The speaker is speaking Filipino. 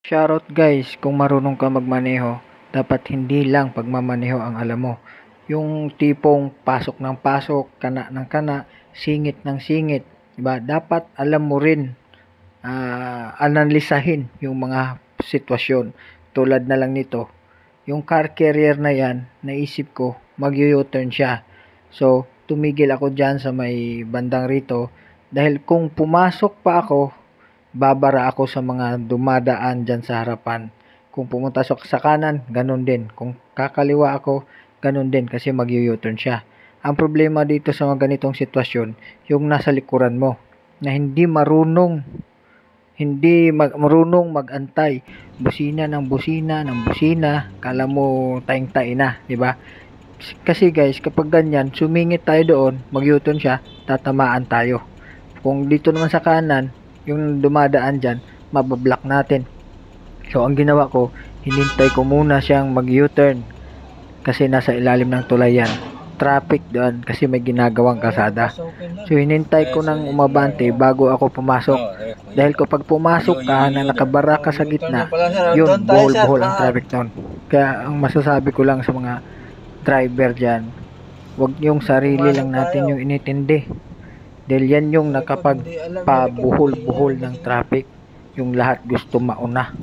Shoutout guys, kung marunong ka magmaneho, dapat hindi lang pagmamaneho ang alam mo. Yung tipong pasok ng pasok, kana ng kana, singit ng singit, 'di ba? Dapat alam mo rin analisahin yung mga sitwasyon. Tulad na lang nito, yung car carrier na yan, naisip ko, mag-u-turn siya. So, tumigil ako dyan sa may bandang rito dahil kung pumasok pa ako, babara ako sa mga dumadaan dyan sa harapan. Kung pumunta sa kanan, ganun din. Kung kakaliwa ako, ganun din kasi mag-u-turn siya. Ang problema dito sa mga ganitong sitwasyon, yung nasa likuran mo na marunong magantay, busina ng busina ng busina, kala mo taing-tai na, 'di ba? Kasi guys, kapag ganyan, sumingit tayo doon, mag-u-turn siya, tatamaan tayo. Kung dito naman sa kanan, yung dumadaan dyan, mabablock natin. So, ang ginawa ko, hinintay ko muna siyang mag-U-turn kasi nasa ilalim ng tulay yan. Traffic doon kasi may ginagawang kalsada. So, hinintay ko nang umabante bago ako pumasok. Dahil kapag pumasok ka na nakabara ka sa gitna, yun, buhol-buhol ang traffic doon. Kaya, ang masasabi ko lang sa mga driver dyan, wag yung sarili lang natin yung initindi. Dahil yan yung nakapagpabuhol-buhol ng traffic. Yung lahat gusto mauna.